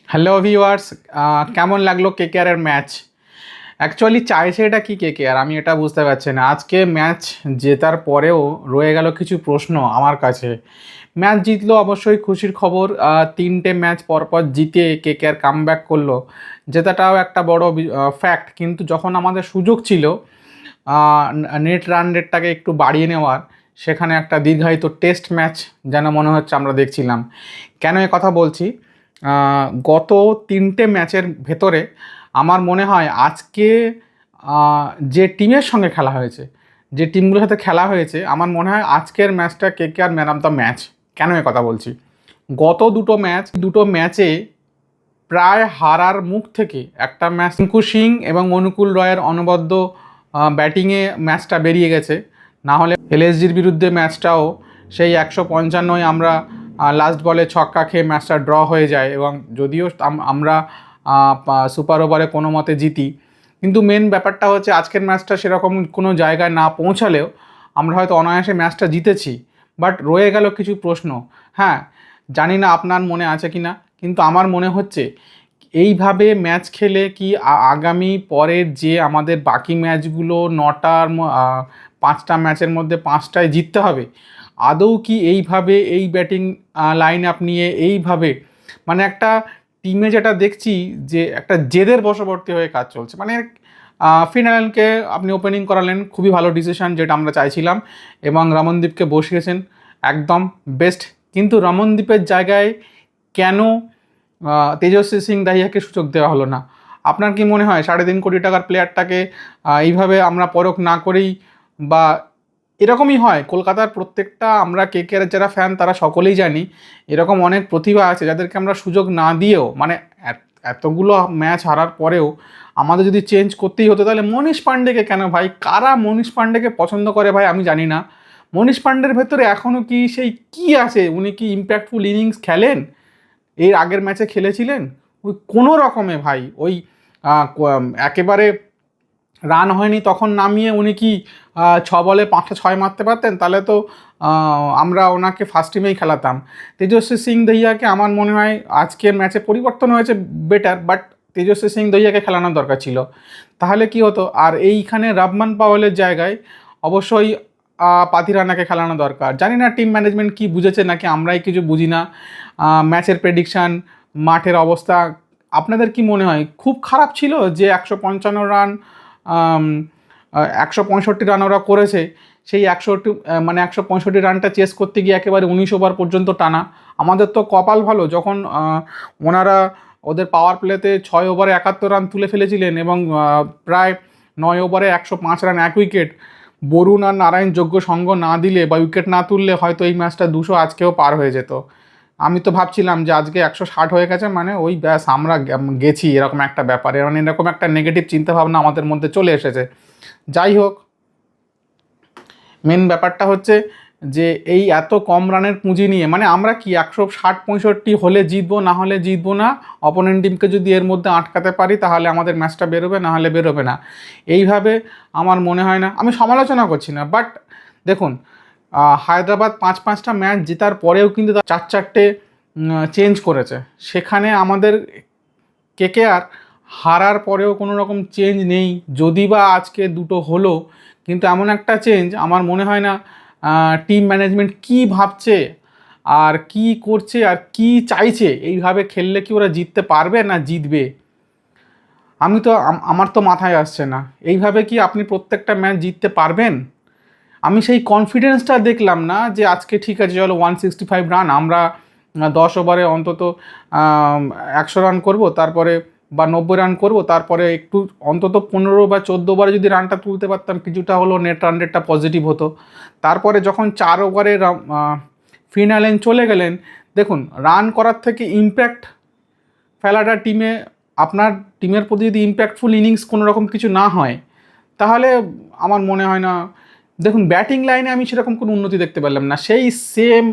Hello viewers, কেমন লাগলো কেকেআরের match? Actually চাইছে এটা কি কেকেআর আমি এটা বুঝতে পারছি না। আজকে ম্যাচ জেতার পরেও রয়ে গেল কিছু প্রশ্ন আমার কাছে। ম্যাচ জিতলো অবশ্যই খুশির খবর। 3টে ম্যাচ পরপর জিতে কেকেআর কামব্যাক করলো, জেতাটাও একটা বড় ফ্যাক্ট। কিন্তু যখন আমাদের সুযোগ ছিল নেট রান রেটটাকে একটু বাড়িয়ে নেওয়ার, সেখানে একটা দীর্ঘায়িত টেস্ট ম্যাচ যেন মনে হচ্ছে আমরা দেখছিলাম। কেন এ কথা বলছি? গত 3টে ম্যাচের ভেতরে আমার মনে হয় আজকে যে টিমের সঙ্গে খেলা হয়েছে, যে টিমগুলোর সাথে খেলা হয়েছে, আমার মনে হয় আজকের ম্যাচটা KKR man of the match. কেন এ কথা বলছি? গত দুটো ম্যাচে প্রায় হারার মুখ থেকে একটা ম্যাচ রিঙ্কু সিং এবং অনুকূল রয়ের অনবদ্য ব্যাটিংয়ে ম্যাচটা বেরিয়ে গেছে। না হলে এলএসজির বিরুদ্ধে ম্যাচটাও সেই 155 আমরা লাস্ট বলে ছক্কা খেয়ে ম্যাচটা ড্র হয়ে যায়, এবং যদিও আমরা সুপার ওভারে কোনো মতে জিতি। কিন্তু মেন ব্যাপারটা হচ্ছে আজকের ম্যাচটা সেরকম কোনো জায়গায় না পৌঁছালেও আমরা হয়তো অনায়াসে ম্যাচটা জিতেছি, বাট রয়ে গেল কিছু প্রশ্ন। হ্যাঁ, জানি না আপনার মনে আছে কি না, কিন্তু আমার মনে হচ্ছে এইভাবে ম্যাচ খেলে কি আগামী পরের যে আমাদের বাকি ম্যাচগুলো 5টা ম্যাচের মধ্যে 5টায় জিততে হবে, আদৌ কি এইভাবে এই ব্যাটিং লাইন আপ নিয়ে এইভাবে, মানে একটা টিমে যেটা দেখছি যে একটা জেদের বশবর্তী হয়ে কাজ চলছে। মানে ফিনালকে আপনি ওপেনিং করালেন, খুবই ভালো ডিসিশন, যেটা আমরা চাইছিলাম, এবং রমনদীপকে বসিয়েছেন, একদম বেস্ট। কিন্তু রমনদীপের জায়গায় কেন তেজস্বী সিং দাহিয়াকে সুযোগ দেওয়া হলো না? আপনার কি মনে হয় 3.5 কোটি টাকার প্লেয়ারটাকে এইভাবে আমরা পরখ না করেই, বা এরকমই হয় কলকাতার প্রত্যেকটা, আমরা কেকেআরের যারা ফ্যান তারা সকলেই জানি এরকম অনেক প্রতিভা আছে যাদেরকে আমরা সুযোগ না দিয়েও, মানে এতগুলো ম্যাচ হারার পরেও আমাদের যদি চেঞ্জ করতেই হতো, তাহলে মনীষ পাণ্ডেকে কেন ভাই? কারা মনীষ পাণ্ডেকে পছন্দ করে ভাই আমি জানি না। মনীষ পাণ্ডের ভেতরে এখনও কি সেই কি আছে? উনি কি ইম্প্যাক্টফুল ইনিংস খেলেন? এর আগের ম্যাচে খেলেছিলেন ওই কোনো রকমে ভাই, ওই একেবারে রান হয়নি তখন নামিয়ে উনি কি 6 বলে 5টা 6 মারতে পারতেন? তাহলে তো আমরা ওনাকে ফার্স্ট টিমেই খেলাতাম। তেজস্বী সিং দহিয়াকে আমার মনে হয় আজকের ম্যাচে পরিবর্তন হয়েছে বেটার, বাট তেজস্বী সিং দহিয়াকে খেলানোর দরকার ছিল। তাহলে কি হতো? আর এইখানে রাবমান পাওয়েলের জায়গায় অবশ্যই পাতিরানাকে খেলানো দরকার। জানি না টিম ম্যানেজমেন্ট কি বুঝেছে, নাকি আমরাই কিছু বুঝি না। ম্যাচের প্রেডিকশান, মাঠের অবস্থা, আপনাদের কি মনে হয় খুব খারাপ ছিল যে 155 রান, 165 রান ওরা করেছে? সেই 165 রানটা চেস করতে গিয়ে একেবারে 19 ওভার পর্যন্ত টানা। আমাদের তো কপাল ভালো, যখন ওনারা ওদের পাওয়ার প্লেতে 6 ওভারে 71 রান তুলে ফেলেছিলেন, এবং প্রায় 9 ওভারে 105 রান, 1 উইকেট। বরুণ আর নারায়ণ যোগ্য সঙ্গ না দিলে বা উইকেট না তুললে হয়তো এই ম্যাচটা 200 আজকেও পার হয়ে যেত। আমি তো ভাবছিলাম যে আজকে 160 হয়ে গেছে, মানে ওই ব্যাস আমরা গেছি, এরকম একটা ব্যাপারে, মানে এরকম একটা নেগেটিভ চিন্তাভাবনা আমাদের মধ্যে চলে এসেছে। যাই হোক, মেন ব্যাপারটা হচ্ছে যে এই এত কম রানের পুঁজি নিয়ে, মানে আমরা কি 160-65 হলে জিতবো, না হলে জিতবো না। অপোনেন্ট টিমকে যদি এর মধ্যে আটকাতে পারি তাহলে আমাদের ম্যাচটা বেরোবে, না হলে বেরোবে না। এইভাবে আমার মনে হয় না, আমি সমালোচনা করছি না, বাট দেখুন, হায়দ্রাবাদ 5-5টা ম্যাচ জেতার পরেও কিন্তু 4-4টে চেঞ্জ করেছে। সেখানে আমাদের কেকেআর হারার পরেও কোনো রকম চেঞ্জ নেই, যদি বা আজকে দুটো হলো, কিন্তু এমন একটা চেঞ্জ আমার মনে হয় না টিম ম্যানেজমেন্ট কী ভাবছে আর কি করছে আর কি চাইছে। এইভাবে খেললে কি ওরা জিততে পারবে না জিতবে? আমি তো আমার তো মাথায় আসছে না, এইভাবে কি আপনি প্রত্যেকটা ম্যাচ জিততে পারবেন? আমি সেই কনফিডেন্সটা দেখলাম না যে আজকে ঠিক আছে চলো 165 রান, আমরা 10 ওভারে অন্তত 100 রান করবো, তারপরে বা 90 রান করবো, তারপরে একটু অন্তত 15 বা 14 ওভারে যদি রানটা তুলতে পারতাম, কিছুটা হলো নেট রান রেটটা পজিটিভ হতো। তারপরে যখন 4 ওভারে ফিনালেন চলে গেলেন, দেখুন রান করার থেকে ইম্প্যাক্ট ফেলাটা টিমে, আপনার টিমের প্রতি যদি ইম্প্যাক্টফুল ইনিংস কোনো রকম কিছু না হয়, তাহলে আমার মনে হয় না। দেখুন ব্যাটিং লাইনে আমি সেরকম কোনো উন্নতি দেখতে পারলাম না। সেই সেম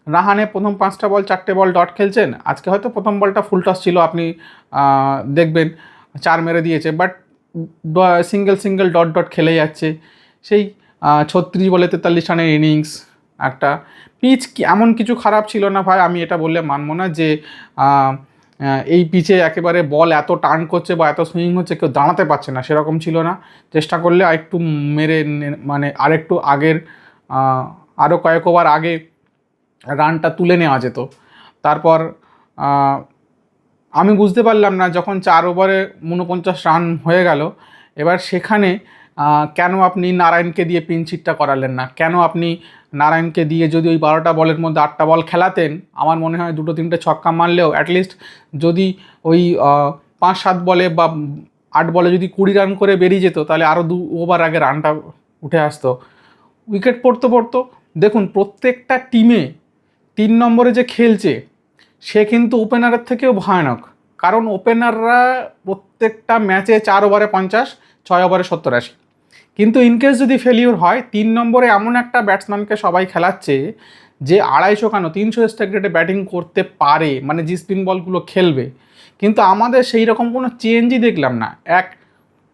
রাহানে প্রথম 5টা বল 4টে বল ডট খেলছেন, আজকে হয়তো প্রথম বলটা ফুল টস ছিল, আপনি দেখবেন 4 মেরে দিয়েছে, but single single dot dot খেলে যাচ্ছে। সেই 36 বলে 43 রানের ইনিংস একটা। পিচ এমন কিছু খারাপ ছিল না ভাই, আমি এটা বললে মানবো না যে এই পিচে একেবারে বল এত টার্ন করছে বা এত সুইং হচ্ছে কেউ দাঁড়াতে পারছে না, সেরকম ছিল না। চেষ্টা করলে আরেকটু মেরে মানে আরেকটু আগের আরও কয়েক ওভার আগে রানটা তুলে নেওয়া যেত। তারপর আমি বুঝতে পারলাম না যখন 4 ওভারে 49 রান হয়ে গেল, এবার সেখানে কেন আপনি নারায়ণকে দিয়ে পিনচিটটা করালেন না? কেন আপনি নারায়ণকে দিয়ে যদি ওই 12টা বলের মধ্যে 8টা বল খেলাতেন, আমার মনে হয় 2-3টে ছক্কা মারলেও অ্যাটলিস্ট যদি ওই 5-7 বলে বা 8 বলে যদি 20 রান করে বেরিয়ে যেত, তাহলে আরও 2 ওভার আগে রানটা উঠে আসতো। উইকেট পড়তো। দেখুন প্রত্যেকটা টিমে 3 নম্বরে যে খেলছে সে কিন্তু ওপেনারের থেকেও ভয়ানক, কারণ ওপেনাররা প্রত্যেকটা ম্যাচে 4 ওভারে 50, 6 ওভারে 70-80। কিন্তু ইনকেস যদি ফেলিওর হয়, 3 নম্বরে এমন একটা ব্যাটসম্যানকে সবাই খেলাচ্ছে যে 250 কেন 300 স্ট্রাইক রেটে ব্যাটিং করতে পারে, মানে যে স্পিন বলগুলো খেলবে। কিন্তু আমাদের সেই রকম কোনো চেঞ্জই দেখলাম না।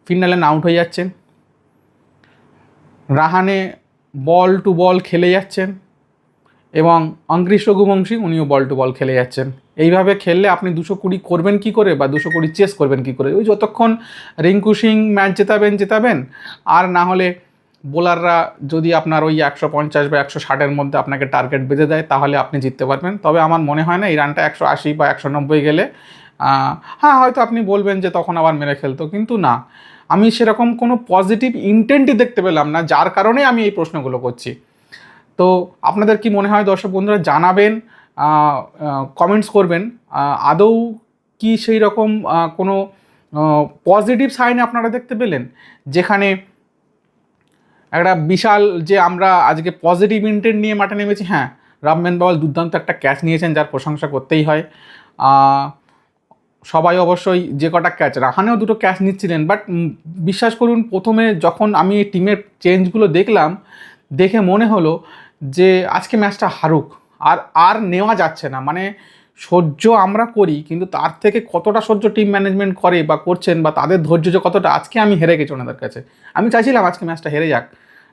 ফিনালে আউট হয়ে যাচ্ছেন, রাহানে বল টু বল খেলে যাচ্ছেন, এবং অঙ্কৃশ রঘুবংশী উনিও বল টু বল খেলে যাচ্ছেন। এইভাবে খেললে আপনি 220 করবেন কি করে, বা 220 চেস করবেন কি করে? ওই যতক্ষণ রিঙ্কু সিং ম্যাচ জেতাবেন, আর না হলে বোলাররা যদি আপনার ওই 150 বা 160-এর মধ্যে আপনাকে টার্গেট বেঁধে দেয়, তাহলে আপনি জিততে পারবেন। তবে আমার মনে হয় না এই রানটা 180 বা 190 গেলে, হ্যাঁ হয়তো আপনি বলবেন যে তখন আবার মেরে খেলতো, কিন্তু না, আমি সেরকম কোনো পজিটিভ ইন্টেন্টই দেখতে পেলাম না, যার কারণে আমি এই প্রশ্নগুলো করছি। তো আপনাদের কি মনে হয় দর্শক বন্ধুরা, জানাবেন, কমেন্টস করবেন, আদৌ কি সেই রকম কোনো পজিটিভ সাইন আপনারা দেখতে পেলেন, যেখানে একটা বিশাল যে আমরা আজকে পজিটিভ ইন্টেন্ট নিয়ে মাঠে নেমেছি। হ্যাঁ, রামমেন বাওয়াল দুর্দান্ত একটা ক্যাচ নিয়েছেন, যার প্রশংসা করতেই হয়। সবাই অবশ্যই যে কটা ক্যাচ, রাহানেও 2টো ক্যাচ নিচ্ছিলেন, বাট বিশ্বাস করুন প্রথমে যখন আমি এই টিমের চেঞ্জগুলো দেখলাম, দেখে মনে হলো যে আজকে ম্যাচটা হারুক, আর নেওয়া যাচ্ছে না। মানে সহ্য আমরা করি, কিন্তু তার থেকে কতটা সহ্য টিম ম্যানেজমেন্ট করে বা করছেন, বা তাদের ধৈর্য যে কতটা, আজকে আমি হেরে গেছি ওনাদের কাছে। আমি চাইছিলাম আজকে ম্যাচটা হেরে যাক,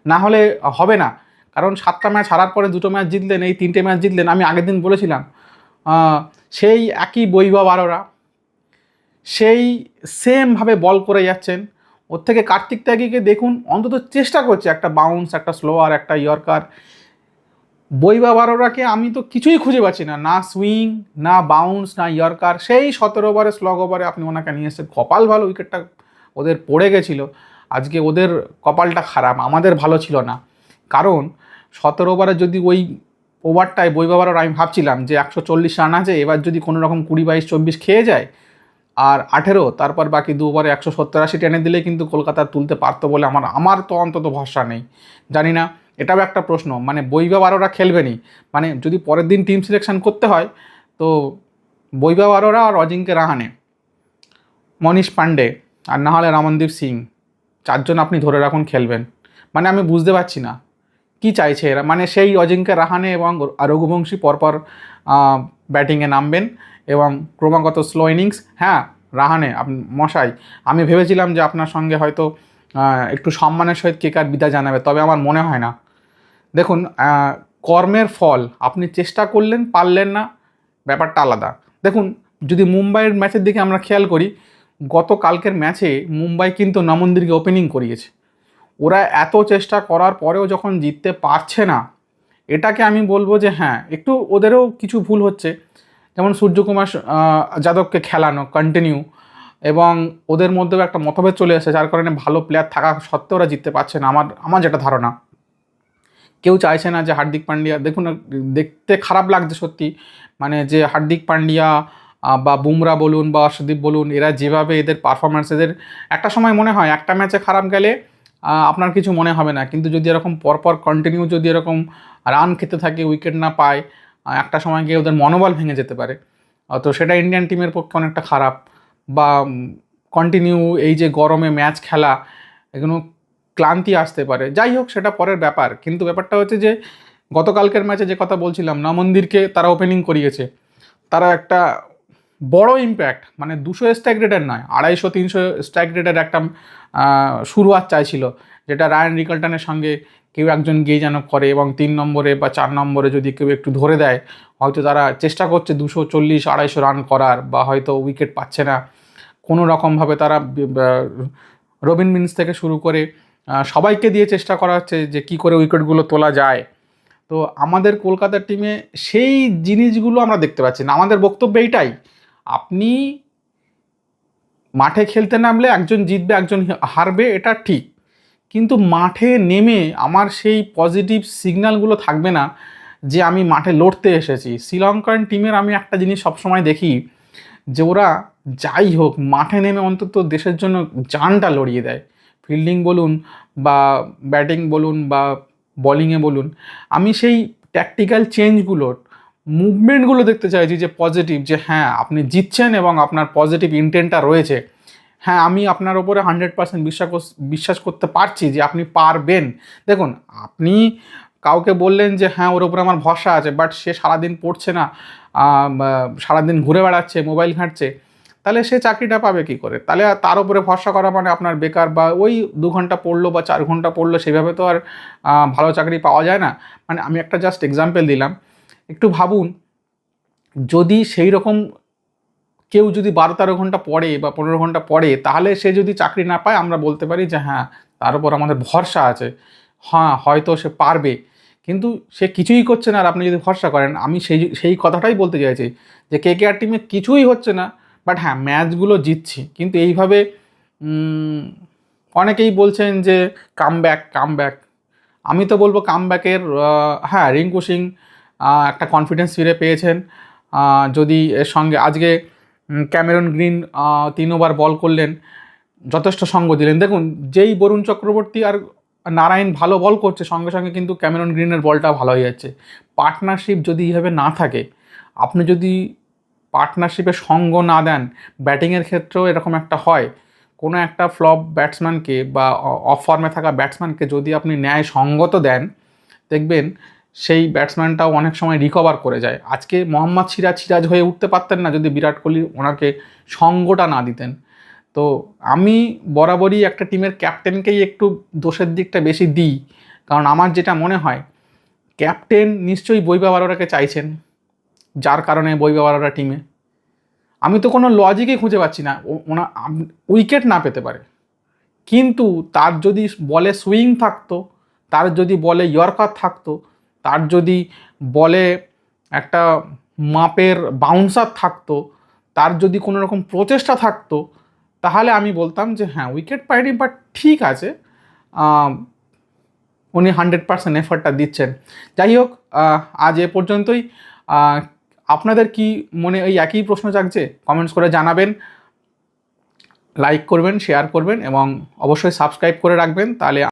না হলে হবে না। কারণ 7টা ম্যাচ হারার পরে 2টো ম্যাচ জিতলেন, এই 3টে ম্যাচ জিতলেন। আমি আগের দিন বলেছিলাম সেই একই বৈভব আরোরা সেই সেমভাবে বল করে যাচ্ছেন। ওর থেকে কার্তিক ত্যাগীকে দেখুন, অন্তত চেষ্টা করছে একটা বাউন্স, একটা স্লোয়ার, একটা ইয়র্কার। বৈভব আরোরাকে আমি তো কিছুই খুঁজে পাচ্ছি না, না সুইং, না বাউন্স, না ইয়র্কার। সেই 17 ওভারে স্লগ ওভারে আপনি ওনাকে নিয়ে এসেছেন। কপাল ভালো, উইকেটটা ওদের পড়ে গেছিলো। আজকে ওদের কপালটা খারাপ, আমাদের ভালো ছিল না। কারণ 17 ওভারে যদি ওই ওভারটায় বৈভব আরোরা, আমি ভাবছিলাম যে 140 রান আছে, এবার যদি কোনো রকম 20-22-24 খেয়ে যায়, আর 18, তারপর বাকি 2 ওভারে 170-80 টেনে দিলে কিন্তু কলকাতা তুলতে পারতো বলে আমার তো অন্তত ভরসা নেই। জানি না, এটাও একটা প্রশ্ন, মানে বৈভব আরোরা খেলবেনি, মানে যদি পরের দিন টিম সিলেকশন করতে হয় তো বৈভব আরোরা আর অজিঙ্ক্য রাহানে, মনীষ পান্ডে, আর না হলে রমনদীপ সিং, 4 জন আপনি ধরে রাখুন খেলবেন। মানে আমি বুঝতে পারছি না কি চাইছে এরা। মানে সেই অজিঙ্ক্য রাহানে এবং রঘুবংশী পরপর ব্যাটিংয়ে নামবেন এবং ক্রমাগত স্লো ইনিংস। হ্যাঁ, রাহানে মশাই, আমি ভেবেছিলাম যে আপনার সঙ্গে হয়তো একটু সম্মানের সহিত কেকার বিদায় জানাবে, তবে আমার মনে হয় না। দেখুন, কর্মের ফল, আপনি চেষ্টা করলেন, পারলেন না, ব্যাপারটা আলাদা। দেখুন, যদি মুম্বাইয়ের ম্যাচের দিকে আমরা খেয়াল করি, গতকালকের ম্যাচে মুম্বাই কিন্তু নমনদীরকে ওপেনিং করিয়েছে। ওরা এত চেষ্টা করার পরেও যখন জিততে পারছে না, এটাকে আমি বলবো যে হ্যাঁ, একটু ওদেরও কিছু ভুল হচ্ছে। যেমন সূর্যকুমার যাদবকে খেলানো কন্টিনিউ, এবং ওদের মধ্যেও একটা মতভেদ চলে এসেছে, যার কারণে ভালো প্লেয়ার থাকা সত্ত্বেও ওরা জিততে পারছে না। আমার যেটা ধারণা, কেউ চাইছে না যে হার্দিক পান্ডিয়া, দেখুন দেখতে খারাপ লাগছে সত্যি, মানে যে হার্দিক পান্ডিয়া বা বুমরা বলুন বা অর্শদীপ বলুন, এরা যেভাবে এদের পারফরম্যান্স, এদের একটা সময় মনে হয় একটা ম্যাচে খারাপ গেলে আপনার কিছু মনে হবে না, কিন্তু যদি এরকম পরপর কন্টিনিউ যদি এরকম রান খেতে থাকে, উইকেট না পায়, একটা সময় গিয়ে ওদের মনোবল ভেঙে যেতে পারে। তো সেটা ইন্ডিয়ান টিমের পক্ষে অনেকটা খারাপ। বা কন্টিনিউ এই যে গরমে ম্যাচ খেলা, এগুলো ক্লান্তি আসতে পারে। যাই হোক, সেটা পরের ব্যাপার। কিন্তু ব্যাপারটা হচ্ছে যে গতকালকের ম্যাচে যে কথা বলছিলাম, নমনদীরকে তারা ওপেনিং করিয়েছে, তারা একটা বড় ইম্প্যাক্ট, মানে 200 স্ট্রাইক রেটের নয়, 250-300 স্ট্রাইক রেটের একটা শুরুয়াত চাইছিল, যেটা রায়ান রিকলটনের সঙ্গে কেউ একজন গিয়ে যেন করে, এবং 3 নম্বরে বা 4 নম্বরে যদি কেউ একটু ধরে দেয়, হয়তো তারা চেষ্টা করছে 240-250 রান করার, বা হয়তো উইকেট পাচ্ছে না কোনো রকমভাবে, তারা রবিন মিন্স থেকে শুরু করে সবাইকে দিয়ে চেষ্টা করা হচ্ছে যে কী করে উইকেটগুলো তোলা যায়। তো আমাদের কলকাতার টিমে সেই জিনিসগুলো আমরা দেখতে পাচ্ছি না। আমাদের বক্তব্য এইটাই, আপনি মাঠে খেলতে নামলে একজন জিতবে একজন হারবে, এটা ঠিক, কিন্তু মাঠে নেমে আমার সেই পজিটিভ সিগন্যালগুলো থাকবে না যে আমি মাঠে লড়তে এসেছি। শ্রীলঙ্কান টিমের আমি একটা জিনিস সবসময় দেখি, যে ওরা যাই হোক মাঠে নেমে অন্তত দেশের জন্য জানটা লড়িয়ে দেয়। ফিল্ডিং বলুন বা ব্যাটিং বলুন বা বলিংয়ে বলুন, আমি সেই ট্যাকটিক্যাল চেঞ্জগুলোর মুভমেন্টগুলো দেখতে চাইছি, যে পজিটিভ, যে হ্যাঁ আপনি জিতছেন এবং আপনার পজিটিভ ইন্টেন্টটা রয়েছে। হ্যাঁ, আমি আপনার ওপরে 100% বিশ্বাস করতে পারছি যে আপনি পারবেন। দেখুন, আপনি কাউকে বললেন যে হ্যাঁ ওর ওপরে আমার ভরসা আছে, বাট সে সারাদিন পড়ছে না, সারাদিন ঘুরে বেড়াচ্ছে, মোবাইল ঘাঁটছে, তাহলে সে চাকরিটা পাবে কী করে? তাহলে তার উপরে ভরসা করা মানে আপনার বেকার, বা ওই 2 ঘন্টা পড়লো বা 4 ঘন্টা পড়লো, সেভাবে তো আর ভালো চাকরি পাওয়া যায় না। মানে আমি একটা জাস্ট এক্সাম্পল দিলাম। একটু ভাবুন, যদি সেই রকম কেউ যদি 12-13 ঘন্টা পড়ে বা 15 ঘন্টা পড়ে, তাহলে সে যদি চাকরি না পায়, আমরা বলতে পারি যে হ্যাঁ তার উপর আমাদের ভরসা আছে, হ্যাঁ হয়তো সে পারবে। কিন্তু সে কিছুই করছে না আর আপনি যদি ভরসা করেন, আমি সেই কথাটাই বলতে চাইছি যে কেকেআর টিমে কিছুই হচ্ছে না, বাট হ্যাঁ ম্যাচগুলো জিতছি। কিন্তু এইভাবে অনেকেই বলছেন যে কামব্যাক, আমি তো বলবো কামব্যাকের, হ্যাঁ রিঙ্কু সিং একটা কনফিডেন্স ফিরে পেয়েছেন। যদি এর সঙ্গে আজকে ক্যামেরন গ্রিন 3 ওভার বল করলেন, যথেষ্ট সঙ্গ দিলেন। দেখুন, যেই বরুণ চক্রবর্তী আর নারায়ণ ভালো বল করছে, সঙ্গে সঙ্গে কিন্তু ক্যামেরন গ্রিনের বলটা ভালো হয়ে যাচ্ছে। পার্টনারশিপ যদি এইভাবে না থাকে, আপনি যদি পার্টনারশিপে সঙ্গ না দেন, ব্যাটিংয়ের ক্ষেত্রেও এরকম একটা হয়, কোনো একটা ফ্লপ ব্যাটসম্যানকে বা অফ ফর্মে থাকা ব্যাটসম্যানকে যদি আপনি ন্যায় সঙ্গত দেন, দেখবেন সেই ব্যাটসম্যানটাও অনেক সময় রিকভার করে যায়। আজকে মোহাম্মদ সিরাজ হয়ে উঠতে পারতেন না যদি বিরাট কোহলি ওনাকে সঙ্গটা না দিতেন। তো আমি বরাবরই একটা টিমের ক্যাপ্টেনকেই একটু দোষের দিকটা বেশি দিই, কারণ আমার যেটা মনে হয়, ক্যাপ্টেন নিশ্চয়ই বৈভব অরোরাকে চাইছেন, যার কারণে বৈভব অরোরা টিমে। আমি তো কোনো লজিকই খুঁজে পাচ্ছি না ওনা উইকেট না পেতে পারে, কিন্তু তার যদি বলে সুইং থাকতো, তার যদি বলে ইয়র্কার থাকতো, তার যদি বলে একটা মাপের বাউন্সার থাকতো, তার যদি কোনো রকম প্রচেষ্টা থাকতো, তাহলে আমি বলতাম যে হ্যাঁ উইকেট পায়নি, বাট ঠিক আছে, উনি 100% এফর্টটা দিচ্ছেন। যাই হোক, আজ এ পর্যন্তই। আপনাদের কি মনে ওই একই প্রশ্ন জাগছে? কমেন্টস করে জানাবেন, লাইক করবেন, শেয়ার করবেন এবং অবশ্যই সাবস্ক্রাইব করে রাখবেন, তাহলে